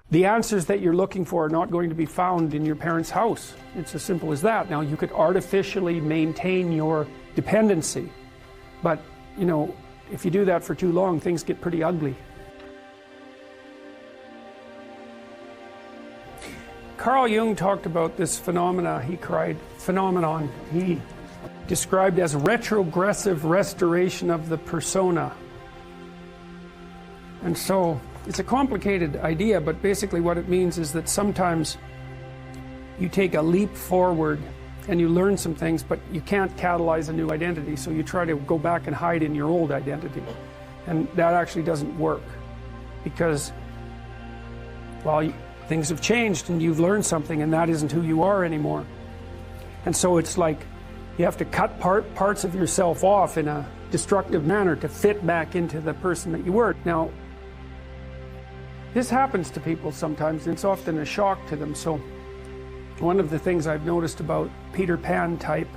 The answers that you're looking for are not going to be found in your parents' house. It's as simple as that. Now, you could artificially maintain your dependency, but, you know, if you do that for too long, things get pretty ugly. Carl Jung talked about this phenomenon he described as retrogressive restoration of the persona. And so, it's a complicated idea, but basically what it means is that sometimes you take a leap forward and you learn some things, but you can't catalyze a new identity, so you try to go back and hide in your old identity. And that actually doesn't work, because, well, things have changed and you've learned something, and that isn't who you are anymore. And so it's like you have to cut parts of yourself off in a destructive manner to fit back into the person that you were. Now, this happens to people sometimes, and it's often a shock to them. So one of the things I've noticed about Peter Pan type,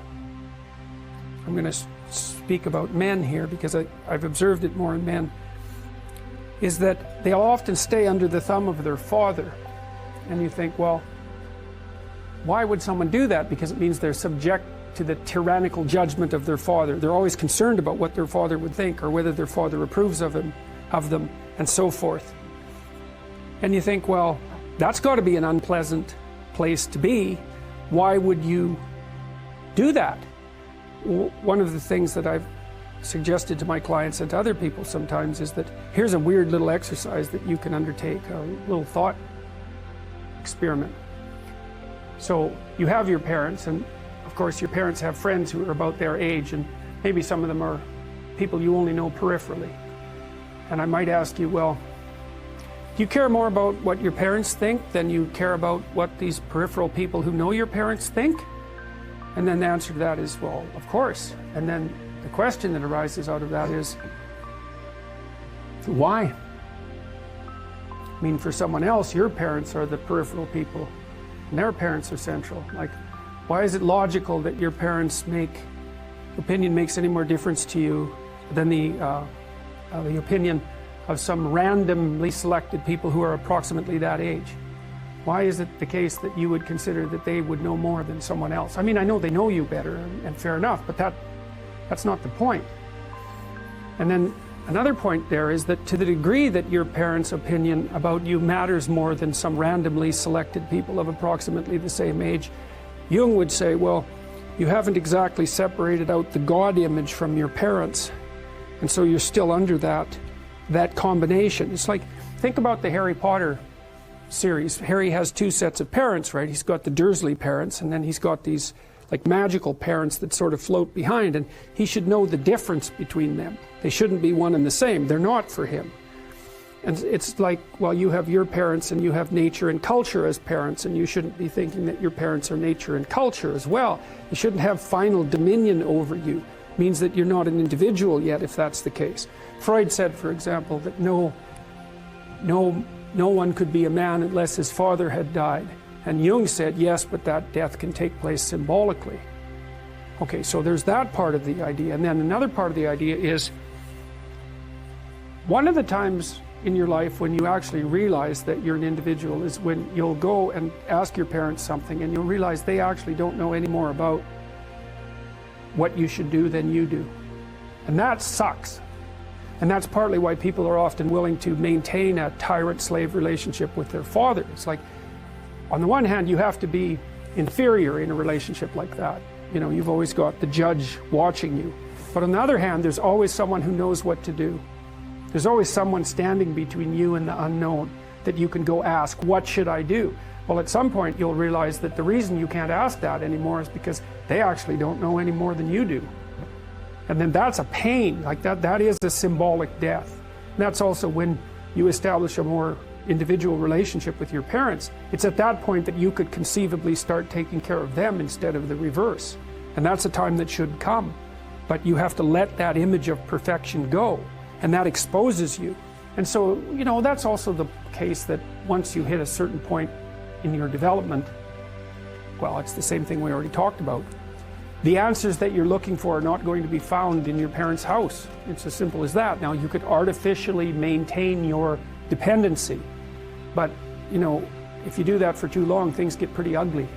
I'm going to speak about men here because I've observed it more in men, is that they'll often stay under the thumb of their father. And you think, well, why would someone do that? Because it means they're subject to the tyrannical judgment of their father. They're always concerned about what their father would think, or whether their father approves of them, and so forth. And you think, well, that's got to be an unpleasant place to be. Why would you do that? One of the things that I've suggested to my clients and to other people sometimes is that here's a weird little exercise that you can undertake, a little thought experiment. So you have your parents, and of course your parents have friends who are about their age, and maybe some of them are people you only know peripherally. And I might ask you, well, do you care more about what your parents think than you care about what these peripheral people who know your parents think? And then the answer to that is, well, of course. And then the question that arises out of that is, why? I mean, for someone else, your parents are the peripheral people, and their parents are central. Like, why is it logical that your parents' opinion makes any more difference to you than the opinion of some randomly selected people who are approximately that age? Why is it the case that you would consider that they would know more than someone else? I mean, I know they know you better, and fair enough, but that's not the point. And then another point there is that to the degree that your parents' opinion about you matters more than some randomly selected people of approximately the same age, Jung would say, well, you haven't exactly separated out the God image from your parents, and so you're still under that combination. It's like, think about the Harry Potter series. Harry has two sets of parents, right? He's got the Dursley parents, and then he's got these like magical parents that sort of float behind, and he should know the difference between them. They shouldn't be one and the same. They're not for him. And it's like, well, you have your parents and you have nature and culture as parents, and you shouldn't be thinking that your parents are nature and culture as well. You shouldn't have final dominion over you. It means that you're not an individual yet, if that's the case. Freud said, for example, that no one could be a man unless his father had died. And Jung said, yes, but that death can take place symbolically. Okay, so there's that part of the idea. And then another part of the idea is, one of the times in your life when you actually realize that you're an individual is when you'll go and ask your parents something, and you'll realize they actually don't know any more about what you should do than you do. And that sucks. And that's partly why people are often willing to maintain a tyrant-slave relationship with their father. It's like, on the one hand, you have to be inferior in a relationship like that. You know, you've always got the judge watching you. But on the other hand, there's always someone who knows what to do. There's always someone standing between you and the unknown that you can go ask, what should I do? Well, at some point, you'll realize that the reason you can't ask that anymore is because they actually don't know any more than you do. And then that's a pain. Like that is a symbolic death. And that's also when you establish a more individual relationship with your parents. It's at that point that you could conceivably start taking care of them instead of the reverse. And that's a time that should come. But you have to let that image of perfection go. And that exposes you. And so, you know, that's also the case that once you hit a certain point in your development, well, it's the same thing we already talked about. The answers that you're looking for are not going to be found in your parents' house. It's as simple as that. Now, you could artificially maintain your dependency, but you know, if you do that for too long, things get pretty ugly.